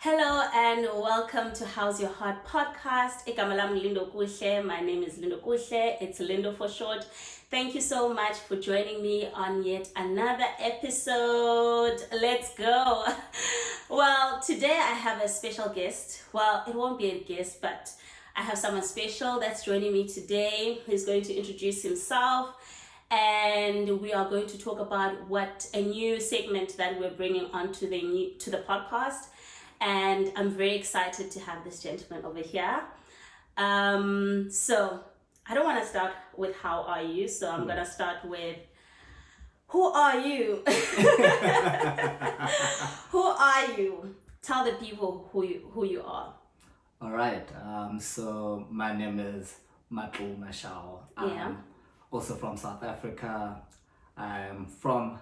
Hello and welcome to How's Your Heart podcast. Igama lami Lindo Kuhle. My name is Lindo Kuhle. It's Lindo for short. Thank you so much for joining me on yet another episode. Let's go. Well, today I have a special guest. Well, it won't be a guest, but I have someone special that's joining me today. He's going to introduce himself, and we are going to talk about what a new segment that we're bringing onto the podcast. And I'm very excited to have this gentleman over here. So I don't want to start with how are you, so I'm gonna start with who are you? Who are you? Tell the people who you are. All right. So my name is Matu Mashao. I'm also from South Africa. I'm from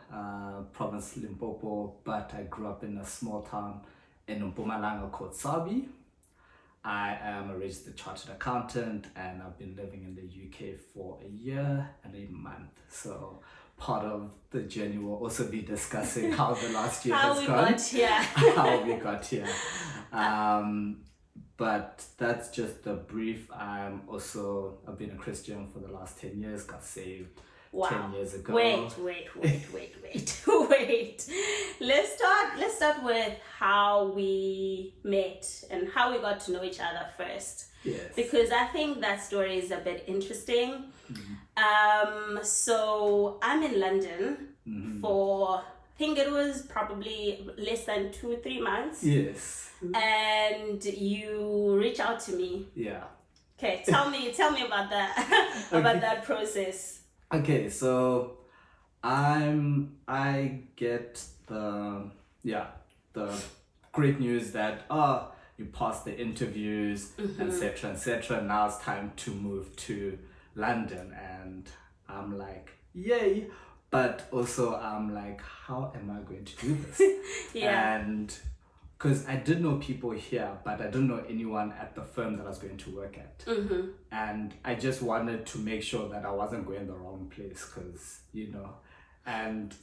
province Limpopo, but I grew up in a small town in Mpumalanga called Sabi. I am a registered chartered accountant, and I've been living in the UK for a year and a month. So part of the journey will also be discussing how the last year has gone. How we got here. But that's just a brief. I've been a Christian for the last 10 years, got saved 10 years ago. Wait. Wait. Let's start with how we met and how we got to know each other first. Yes. Because I think that story is a bit interesting. So I'm in London for, I think it was probably less than 2-3 months. Yes. And you reach out to me. Yeah. Okay, tell me about that about that process. Okay, so I get the great news that you passed the interviews, etc. Now it's time to move to London, and I'm like, yay! But also I'm like, how am I going to do this? And because I did know people here, but I didn't know anyone at the firm that I was going to work at. And I just wanted to make sure that I wasn't going the wrong place, because, and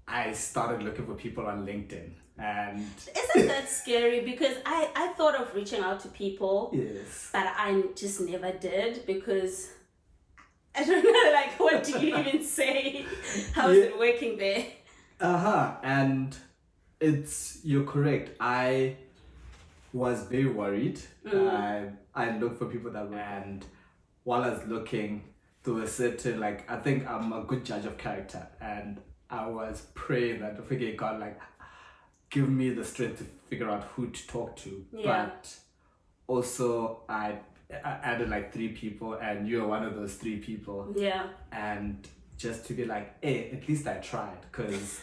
I started looking for people on LinkedIn. And isn't that scary? Because I thought of reaching out to people, yes, but I just never did, because I don't know, like, what do you even say? How is it working there? And you're correct. I was very worried. I looked for people that were, and while I was looking, there was certain, like, I think I'm a good judge of character, and I was praying that God, like, give me the strength to figure out who to talk to. But also I added like 3 people, and you're one of those 3 people. And just to be like, hey, at least I tried, because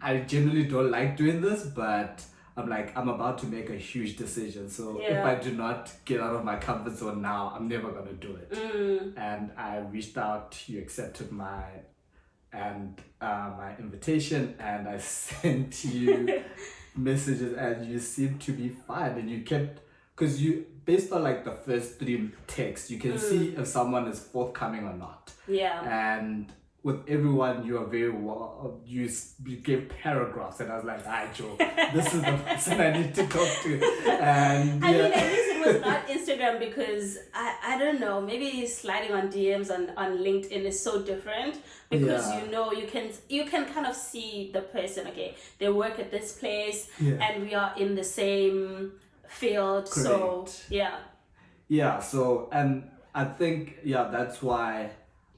I generally don't like doing this, but I'm like, I'm about to make a huge decision. So if I do not get out of my comfort zone now, I'm never going to do it. And I reached out, you accepted my invitation, and I sent you messages, and you seemed to be fine. And you kept, because you, based on like the first 3 texts, you can see if someone is forthcoming or not. And with everyone, you are very well, you gave paragraphs, and I was like, Joe, this is the person I need to talk to. And I mean, at least it was not Instagram, because I don't know, maybe sliding on DMs on LinkedIn is so different, because you can kind of see the person. Okay, they work at this place, and we are in the same field. Correct. So so, and I think that's why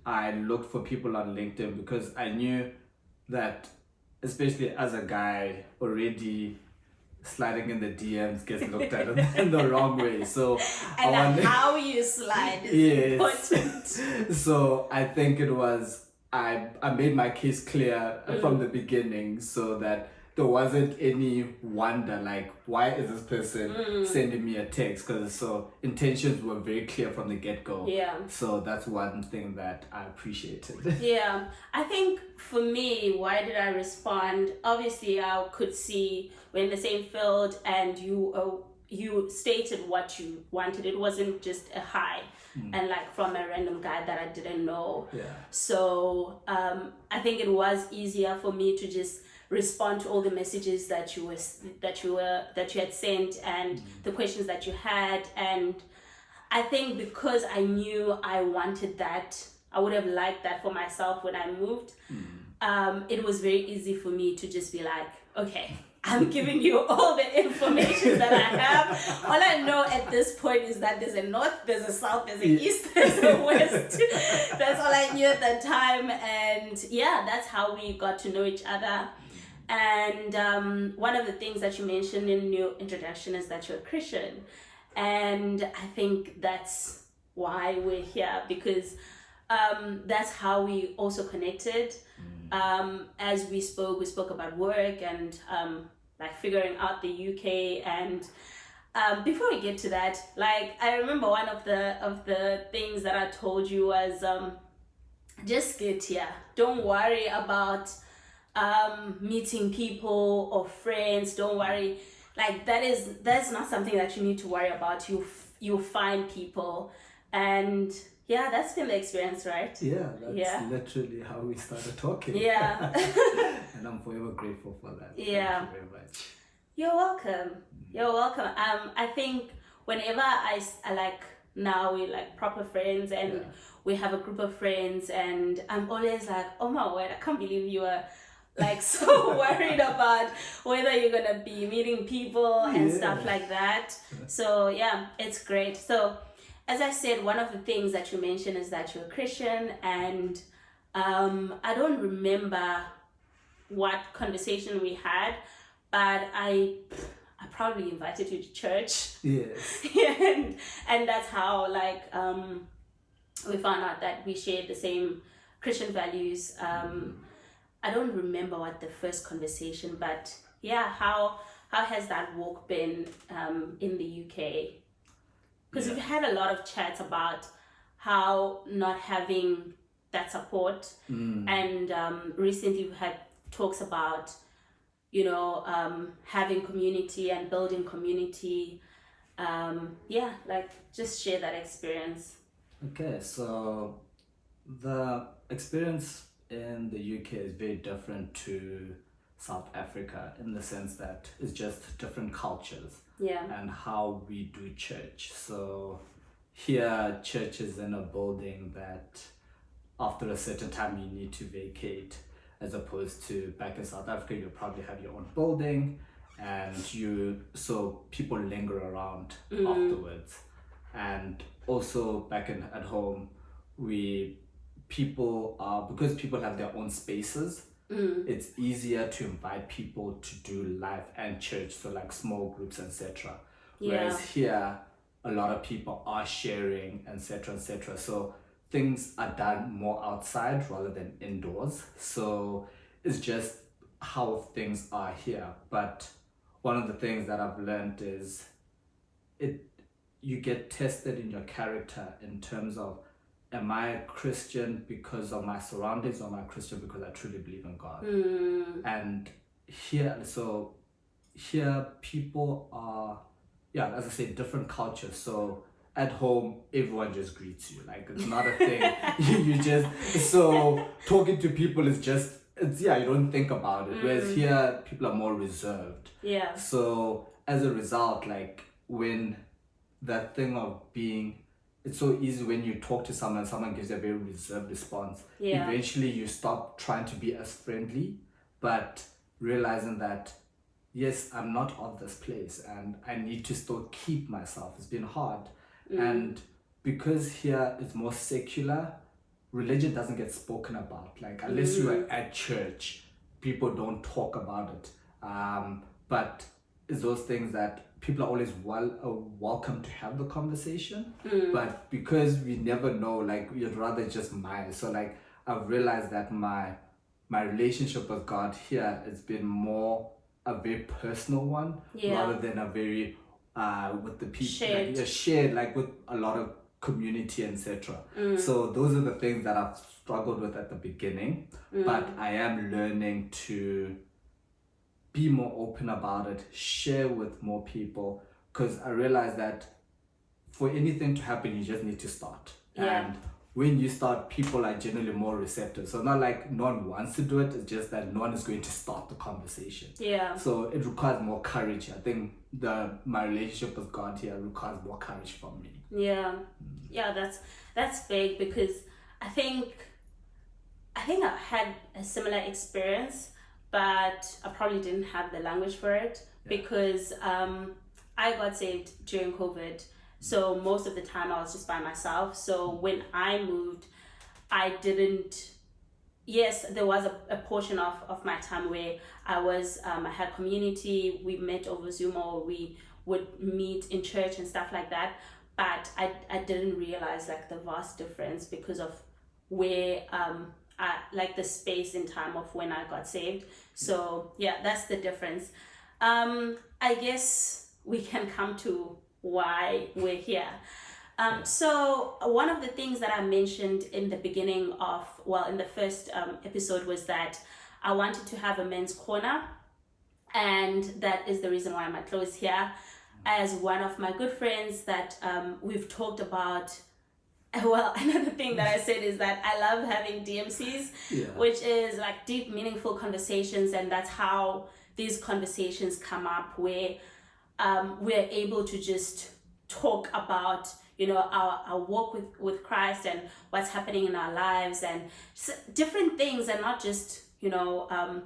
I looked for people on LinkedIn, because I knew that, especially as a guy, already sliding in the DMs gets looked at in the wrong way. So how you slide is important. So I think it was, I made my case clear from the beginning, so that there wasn't any wonder, like, why is this person sending me a text? Because so intentions were very clear from the get-go. So that's one thing that I appreciated. I think for me, why did I respond? Obviously, I could see we're in the same field, and you stated what you wanted. It wasn't just a hi, and like from a random guy that I didn't know. So I think it was easier for me to just respond to all the messages that you had sent and the questions that you had. And I think because I knew I wanted that, I would have liked that for myself when I moved. It was very easy for me to just be like, okay, I'm giving you all the information that I have. All I know at this point is that there's a north, there's a south, there's a east, there's a west. That's all I knew at that time. And yeah, that's how we got to know each other. And one of the things that you mentioned in your introduction is that you're a Christian. And I think that's why we're here, because that's how we also connected. As we spoke about work and like figuring out the UK. And before we get to that, like I remember one of the things that I told you was just get here. Don't worry about meeting people or friends. Don't worry. Like that's not something that you need to worry about. You'll find people. And yeah, that's been the experience, right? Yeah, that's literally how we started talking. Yeah. And I'm forever grateful for that. Yeah. Thank you very much. You're welcome. You're welcome. I think whenever I like, now we're like proper friends and we have a group of friends, and I'm always like, oh my word, I can't believe you are like so worried about whether you're gonna be meeting people and stuff like that. So yeah, it's great. So as I said, one of the things that you mentioned is that you're a Christian, and I don't remember what conversation we had, but I probably invited you to church. Yes. and that's how like we found out that we shared the same Christian values. I don't remember what the first conversation, but yeah, how has that walk been in the UK? Because we've had a lot of chats about how not having that support, and recently we had talks about, you know, having community and building community. Like just share that experience. Okay, so the experience in the UK is very different to South Africa in the sense that it's just different cultures. And how we do church. So here, church is in a building that after a certain time you need to vacate, as opposed to back in South Africa, you probably have your own building, and so people linger around afterwards. And also back at home, because people have their own spaces, it's easier to invite people to do life and church, so like small groups, etc. Whereas here, a lot of people are sharing, etc., etc. So things are done more outside rather than indoors. So it's just how things are here. But one of the things that I've learned is you get tested in your character in terms of, am I a Christian because of my surroundings, or am I a Christian because I truly believe in God? And here people are, as I say, different cultures. So at home, everyone just greets you. Like, it's not a thing. You just, so talking to people is just, you don't think about it. Whereas here, people are more reserved. Yeah. So as a result, like when that thing of being, it's so easy when you talk to someone gives a very reserved response. Eventually you stop trying to be as friendly, but realizing that, yes, I'm not of this place and I need to still keep myself. It's been hard. And because here it's more secular, religion doesn't get spoken about. Like, unless you are at church, people don't talk about it. But it's those things that people are always welcome to have the conversation, but because we never know, like, we'd rather just mind. So like, I've realized that my relationship with God here has been more a very personal one, rather than a very with the people shared, like with a lot of community, etc. So those are the things that I've struggled with at the beginning, but I am learning to be more open about it, share with more people, because I realize that for anything to happen, you just need to start. And when you start, people are generally more receptive. So not like no one wants to do it, it's just that no one is going to start the conversation. Yeah. So it requires more courage. I think my relationship with God here requires more courage from me. Yeah. Yeah, that's big, because I think I had a similar experience, but I probably didn't have the language for it, because I got saved during COVID. So most of the time I was just by myself. So when I moved, I didn't, yes, there was a portion of my time where I had community, we met over Zoom, or we would meet in church and stuff like that. But I didn't realize like the vast difference because of where, like the space in time of when I got saved. So yeah, that's the difference. I guess we can come to why we're here. So one of the things that I mentioned in the beginning of, in the first episode, was that I wanted to have a men's corner, and that is the reason why Matlo is here, as one of my good friends that we've talked about. Well, another thing that I said is that I love having DMCs, which is like deep, meaningful conversations, and that's how these conversations come up, where we're able to just talk about, you know, our walk with Christ and what's happening in our lives, and different things, and not just, you know,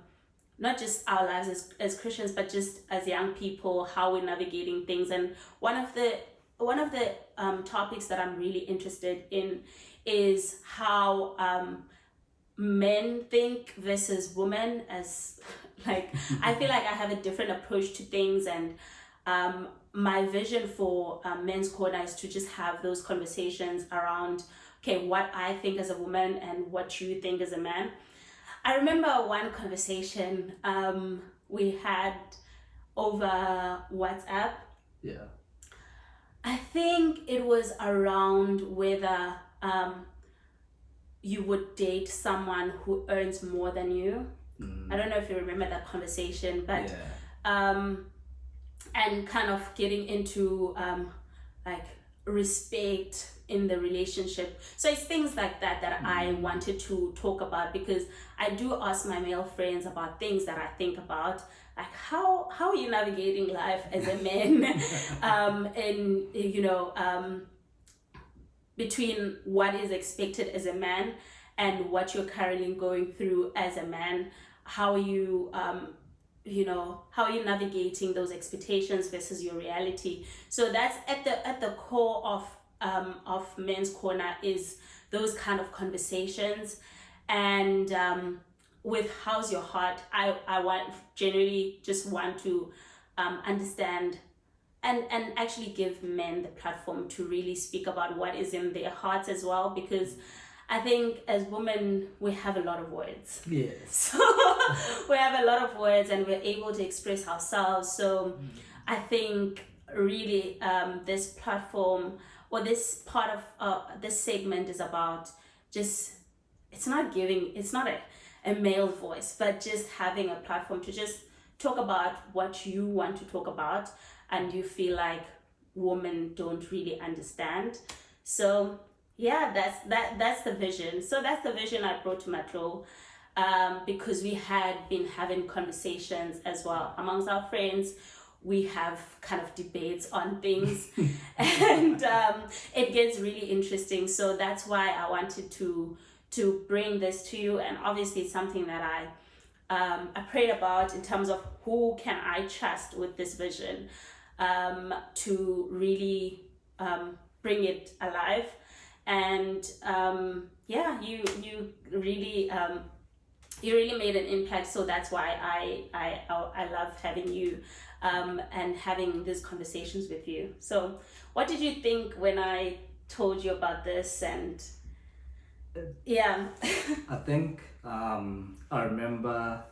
not just our lives as Christians, but just as young people, how we're navigating things. And one of the topics that I'm really interested in is how men think versus women, as like I feel like I have a different approach to things, and my vision for Men's Corner is to just have those conversations around, okay, what I think as a woman and what you think as a man. I remember one conversation we had over WhatsApp. Yeah. I think it was around whether you would date someone who earns more than you. I don't know if you remember that conversation, but and kind of getting into like respect in the relationship. So it's things like that I wanted to talk about, because I do ask my male friends about things that I think about, like how are you navigating life as a man, and you know, between what is expected as a man and what you're currently going through as a man. How are you you know, how are you navigating those expectations versus your reality? So that's at the core of Men's Corner, is those kind of conversations. And with How's Your Heart, I generally just want to understand and actually give men the platform to really speak about what is in their hearts as well, because I think as women, we have a lot of words. Yes. So we have a lot of words, and we're able to express ourselves. So I think really this platform, or this part of this segment, is about just, it's not a male voice, but just having a platform to just talk about what you want to talk about and you feel like women don't really understand. So yeah, that's the vision. So that's the vision I brought to Matlo, because we had been having conversations as well amongst our friends. We have kind of debates on things and it gets really interesting. So that's why I wanted to bring this to you. And obviously it's something that I prayed about in terms of who can I trust with this vision to really bring it alive. And yeah, you really made an impact. So that's why I love having you and having these conversations with you. So what did you think when I told you about this? And yeah. I think I remember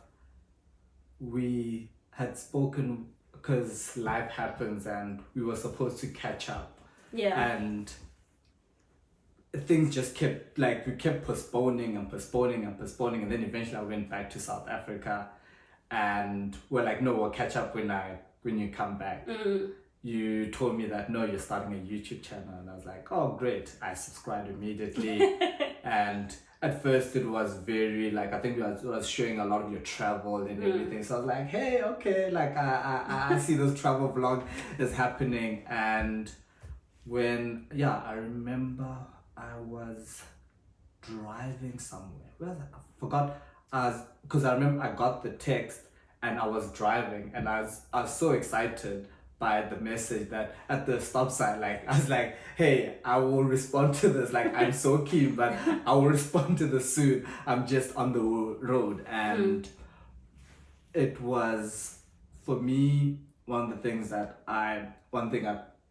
we had spoken because life happens and we were supposed to catch up. Yeah. And things just kept, like, we kept postponing, and then eventually I went back to South Africa, and we're like, no, we'll catch up when you come back. you told me that no, you're starting a YouTube channel, and I was like, oh great. I subscribed immediately. And at first it was very like, I think it was showing a lot of your travel and everything, so I was like, hey, okay, like I see this travel vlog is happening. And when I remember I was driving somewhere. Where was I? I forgot. Because I remember I got the text and I was driving, and I was so excited by the message that at the stop sign, like I was like, hey, I will respond to this. Like I'm so keen, but I will respond to this soon. I'm just on the road. And it was, for me, one thing I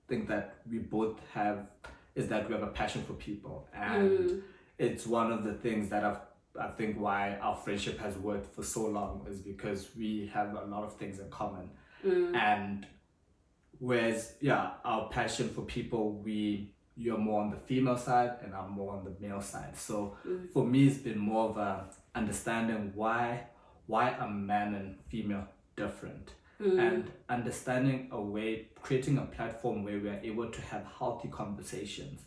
think that we both have is that we have a passion for people. And it's one of the things that I think why our friendship has worked for so long, is because we have a lot of things in common. And whereas our passion for people, you're more on the female side and I'm more on the male side. So for me, it's been more of a understanding why are man and female different, and understanding a way, creating a platform where we are able to have healthy conversations.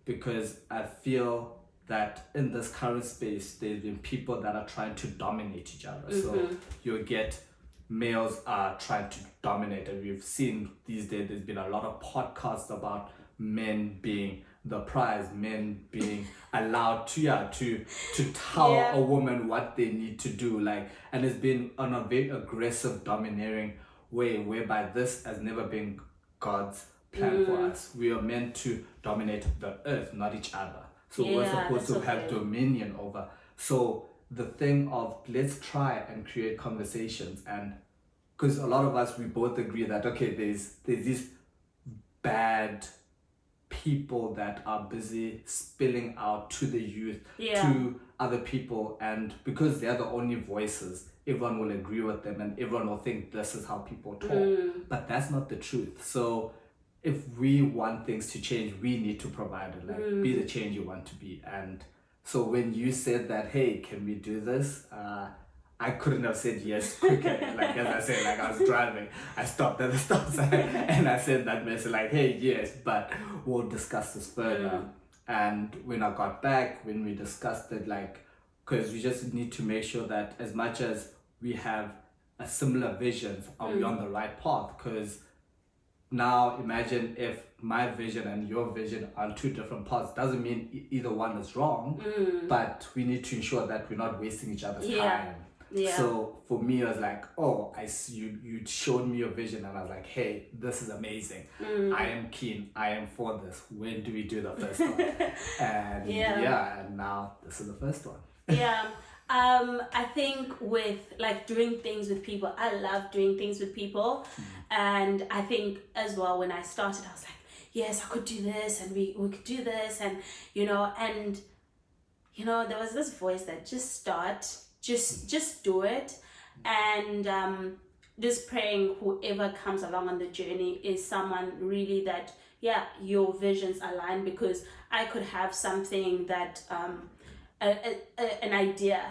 Because I feel that in this current space, there's been people that are trying to dominate each other. So you'll get males are trying to dominate, and we've seen these days there's been a lot of podcasts about men being the prize, men being allowed to tell a woman what they need to do, like, and it's been on a very aggressive, domineering way, whereby this has never been God's plan for us. We are meant to dominate the earth, not each other. So we're supposed to have dominion over. So the thing of, let's try and create conversations, and because a lot of us, we both agree that okay, there's these bad people that are busy spilling out to the youth, to other people, and because they're the only voices, everyone will agree with them and everyone will think this is how people talk. But that's not the truth. So if we want things to change, we need to provide it, like be the change you want to be. And so when you said that, hey, can we do this? I couldn't have said yes quicker. Like, as I said, like I was driving, I stopped at the stop sign and I sent that message like, hey, yes, but we'll discuss this further. And when I got back, when we discussed it, like, because we just need to make sure that as much as we have a similar vision, are we on the right path? Because now imagine if my vision and your vision are on two different paths. Doesn't mean either one is wrong, but we need to ensure that we're not wasting each other's time. So for me, I was like, oh, I see you showed me your vision, and I was like, hey, this is amazing. I am keen. I am for this. When do we do the first one? And and now this is the first one. I think with like doing things with people, I love doing things with people. And I think as well, when I started, I was like, yes, I could do this, and we could do this, and there was this voice that just do it. And just praying whoever comes along on the journey is someone really that your visions align, because I could have something that an idea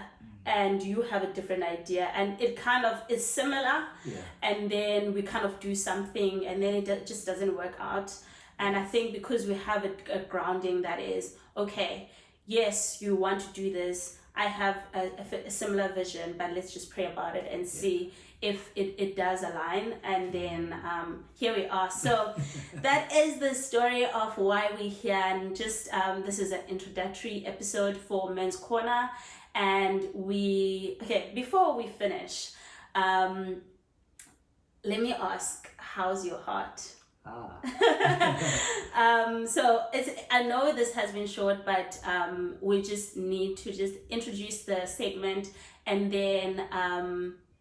and you have a different idea, and it kind of is similar, and then we kind of do something and then it just doesn't work out. And I think because we have a grounding that is, okay, yes, you want to do this, I have a similar vision, but let's just pray about it and see if it does align. And then here we are. So that is the story of why we're here. And just this is an introductory episode for Men's Corner. And before we finish, let me ask, how's your heart? So I know this has been short, but we just need to just introduce the segment, and then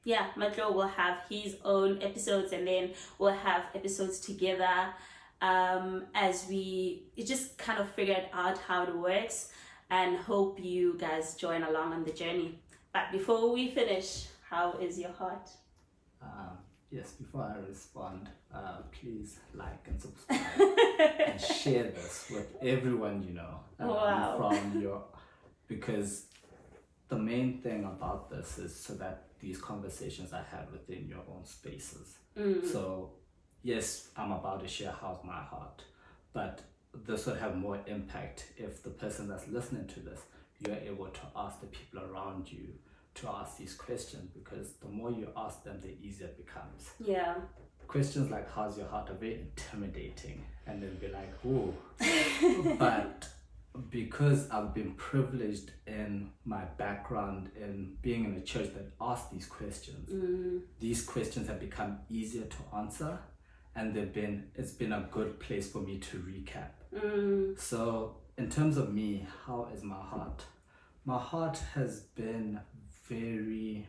Matlo will have his own episodes, and then we'll have episodes together as we just kind of figured out how it works, and hope you guys join along on the journey. But before we finish, how is your heart? Yes, before I respond, please like and subscribe and share this with everyone you know. Because the main thing about this is so that these conversations are had within your own spaces. So yes, I'm about to share how's my heart, but this would have more impact if the person that's listening to this, you're able to ask the people around you to ask these questions, because the more you ask them, the easier it becomes. Yeah. Questions like how's your heart are very intimidating, and they'll be like, "Ooh," but because I've been privileged in my background in being in a church that asks these questions, these questions have become easier to answer, and it's been a good place for me to recap. So in terms of me, how is my heart? My heart has been very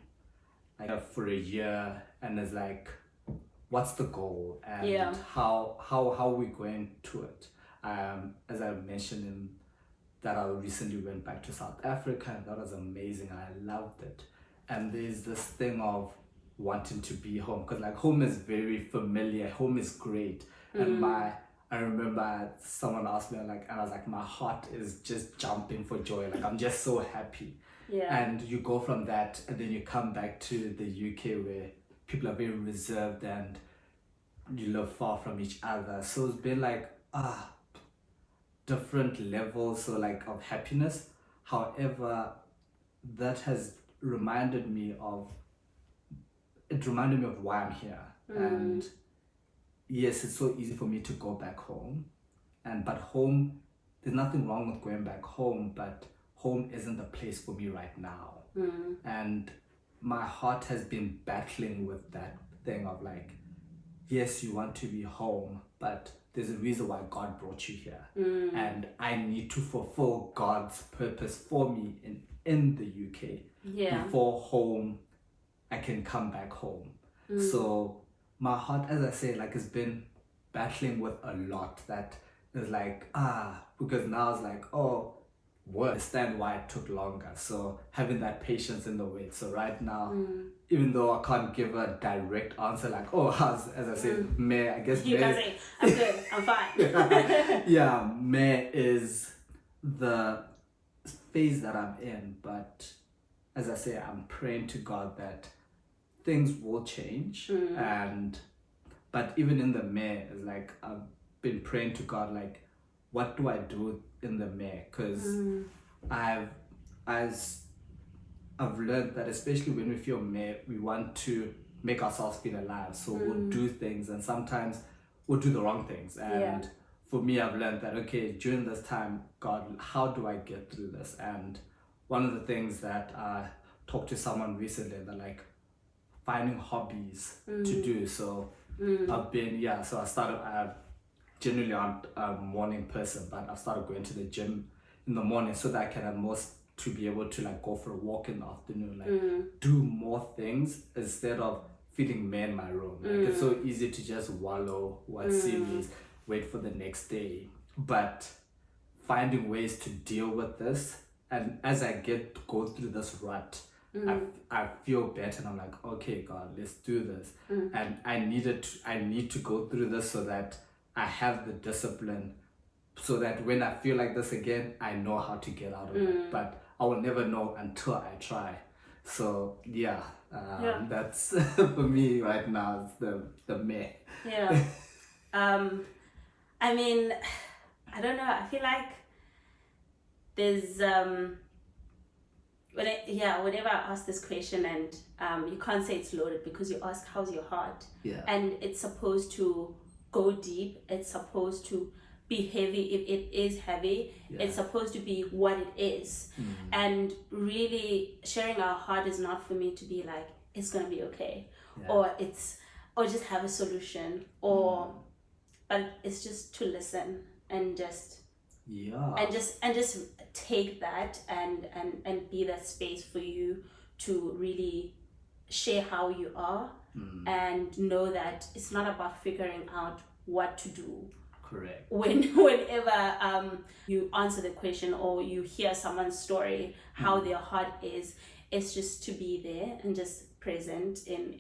like for a year, and it's like, what's the goal, and Yeah. how are we going to it? As I mentioned in that I recently went back to South Africa, and that was amazing. I loved it. And there's this thing of wanting to be home, because like home is very familiar, home is great. And I remember someone asked me, like, and I was like, my heart is just jumping for joy, like I'm just so happy. Yeah. And you go from that, and then you come back to the UK where people are very reserved and you live far from each other. So it's been like different levels, so like of happiness. However, that has reminded me of why I'm here. And yes, it's so easy for me to go back home, but home, there's nothing wrong with going back home, but home isn't the place for me right now. And my heart has been battling with that thing of like, yes, you want to be home, but there's a reason why God brought you here. And I need to fulfill God's purpose for me in the UK. Yeah. Before home, I can come back home. So my heart, as I say, like, has been battling with a lot that is like, because now it's like, oh, well, understand why it took longer. So having that patience in the wait. So right now, even though I can't give a direct answer like, oh, as I said, I guess You can say, I'm good, I'm fine. yeah, May is the phase that I'm in, but as I say, I'm praying to God that things will change. But even in the May, it's like I've been praying to God, like, what do I do in the May? Because I've learned that especially when we feel May, we want to make ourselves feel alive. So we'll do things, and sometimes we'll do the wrong things. And for me, I've learned that, okay, during this time, God, how do I get through this? And one of the things that I talked to someone recently, that like finding hobbies to do. So I've been, so I started, generally I'm a morning person, but I've started going to the gym in the morning so that I can at most to be able to like go for a walk in the afternoon, like do more things instead of feeling me in my room. Like it's so easy to just wallow, watch series, wait for the next day. But finding ways to deal with this, and as I go through this rut, I feel better, and I'm like, okay, God, let's do this. And I need to go through this so that I have the discipline, so that when I feel like this again, I know how to get out of it. But I will never know until I try. So that's for me right now. It's the May. Yeah. I mean, I don't know. I feel like there's whenever I ask this question, and you can't say it's loaded because you ask how's your heart, and it's supposed to go deep. It's supposed to be heavy if it is heavy. It's supposed to be what it is. And really sharing our heart is not for me to be like, it's gonna be okay, or just have a solution, but it's just to listen and just take that and be that space for you to really share how you are, and know that it's not about figuring out what to do. Correct. Whenever you answer the question or you hear someone's story, how their heart is, it's just to be there and just present in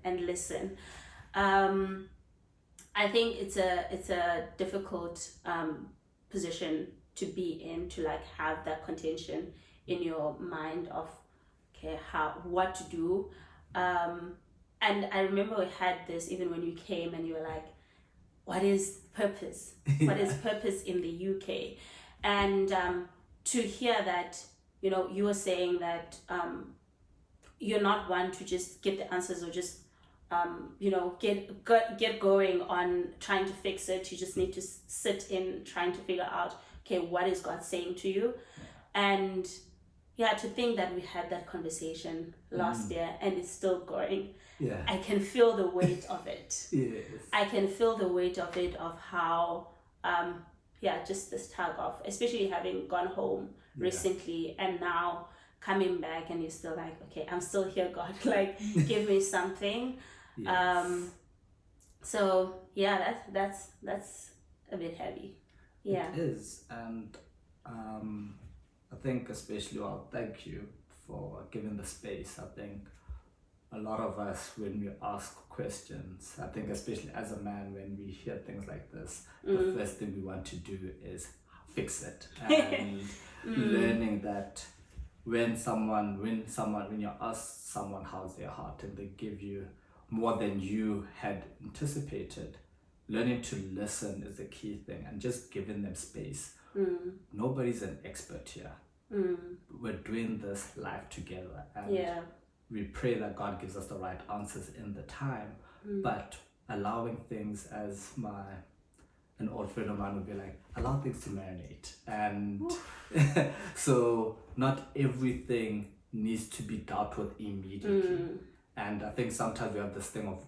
and listen. I think it's a difficult position to be in, to like have that contention in your mind of, okay, what to do. and I remember we had this even when you came and you were like, what is purpose? What is purpose in the UK? And to hear that, you know, you were saying that you're not one to just get the answers or just you know, get going on trying to fix it. You just need to sit in trying to figure out, okay, what is God saying to you? And yeah, to think that we had that conversation last year and it's still going. Yeah. I can feel the weight of it. Yes. I can feel the weight of it, of how just this tug of, especially having gone home recently and now coming back and you're still like, okay, I'm still here, God, like give me something. Yes. So yeah, that's a bit heavy. Yeah. It is. And I think especially, well, thank you for giving the space. I think a lot of us, when we ask questions, I think especially as a man, when we hear things like this, the first thing we want to do is fix it. And learning that when you ask someone how's their heart and they give you more than you had anticipated, learning to listen is the key thing, and just giving them space. Nobody's an expert here. We're doing this life together, and we pray that God gives us the right answers in the time, but allowing things, as an old friend of mine would be like, allow things to marinate. And so not everything needs to be dealt with immediately. And I think sometimes we have this thing of,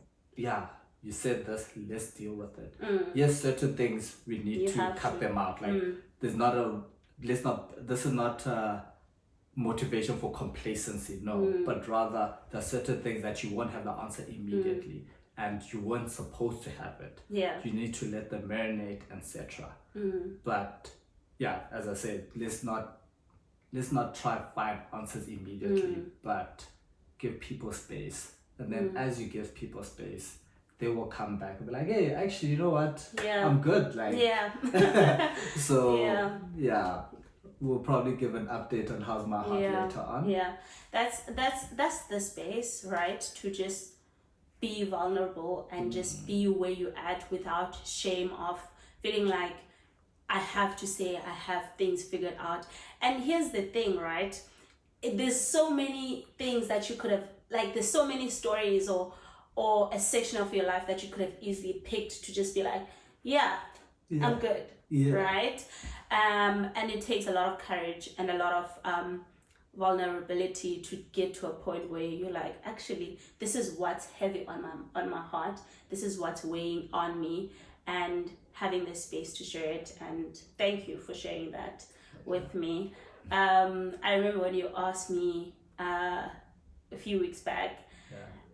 you said this, let's deal with it. Yes, certain things we need to cut them out. Like this is not a motivation for complacency, no, but rather there are certain things that you won't have the answer immediately and you weren't supposed to have it. You need to let them marinate, etc. But yeah, as I said, let's not try to find answers immediately, but give people space. And then as you give people space, they will come back and be like, hey, actually, you know what? I'm good. Like, so we'll probably give an update on how's my heart later on. That's the space, right? To just be vulnerable and just be where you're at without shame of feeling like I have to say I have things figured out. And here's the thing, right? There's so many things that you could have, like there's so many stories or a section of your life that you could have easily picked to just be like, I'm good, right? And it takes a lot of courage and a lot of vulnerability to get to a point where you're like, actually, this is what's heavy on my heart. This is what's weighing on me, and having the space to share it. And thank you for sharing that with me. I remember when you asked me a few weeks back,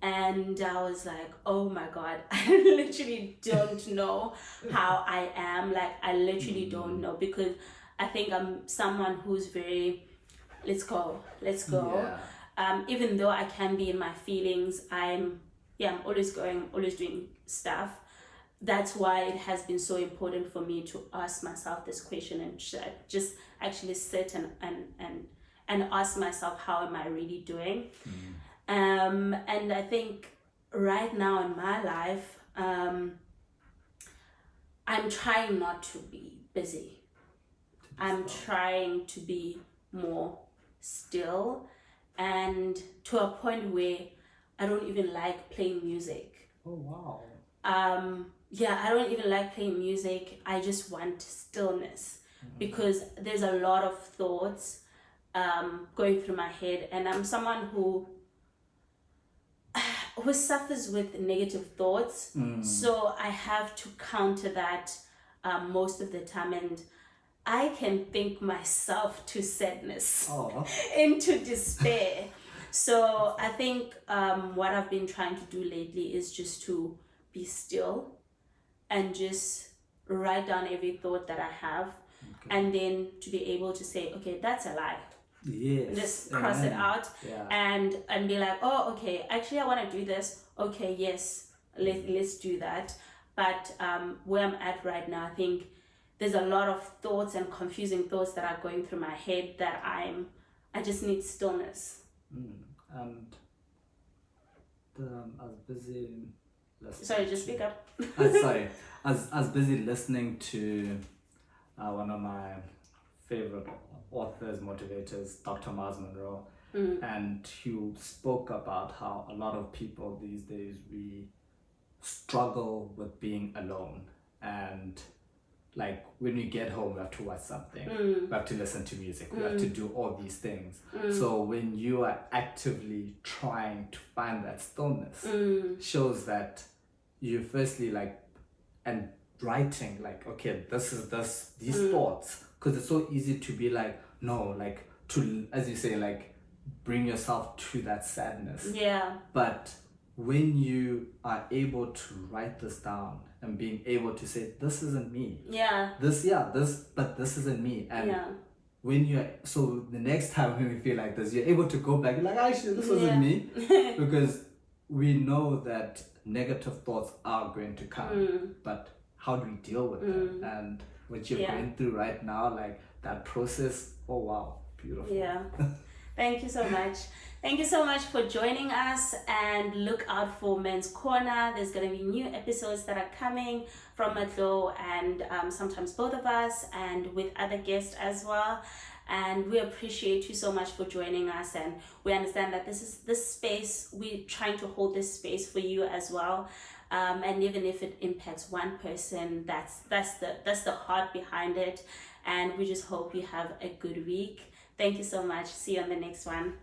and I was like, oh my God, I literally don't know how I am. Like, I literally don't know, because I think I'm someone who's very, let's go. Even though I can be in my feelings, I'm always doing stuff. That's why it has been so important for me to ask myself this question and just actually sit and ask myself, how am I really doing? And I think right now in my life, I'm trying not to be busy. I'm trying to be more still, and to a point where I don't even like playing music. Oh, wow. I don't even like playing music. I just want stillness, because there's a lot of thoughts going through my head, and I'm someone who suffers with negative thoughts. So I have to counter that most of the time, and I can think myself to sadness, into despair. So I think what I've been trying to do lately is just to be still and just write down every thought that I have, and then to be able to say, okay, that's a lie. Just cross it out, and be like, oh, okay, actually I want to do this. Okay, yes, let's do that. But where I'm at right now, I think there's a lot of thoughts and confusing thoughts that are going through my head that I just need stillness. And I was busy listening. Sorry, just speak up. Sorry, I was busy listening to one of my favorite authors, motivators, Dr. Miles Monroe, and he spoke about how a lot of people these days, we struggle with being alone, and like when we get home we have to watch something, we have to listen to music, we have to do all these things. So when you are actively trying to find that stillness, shows that you firstly like, and writing like, okay, this is these thoughts, because it's so easy to be like, no, like to, as you say, like bring yourself to that sadness. Yeah. But when you are able to write this down and being able to say, this isn't me. Yeah. This isn't me. And when you're, so the next time when you feel like this, you're able to go back, you're like, actually, this wasn't me. Because we know that negative thoughts are going to come, but how do we deal with them? And what you're going through right now, like that process, oh wow, beautiful. Yeah. Thank you so much. Thank you so much for joining us, and look out for Men's Corner. There's going to be new episodes that are coming from Matlo and sometimes both of us, and with other guests as well. And we appreciate you so much for joining us, and we understand that this space, we're trying to hold this space for you as well. And even if it impacts one person, that's the heart behind it. And we just hope you have a good week. Thank you so much. See you on the next one.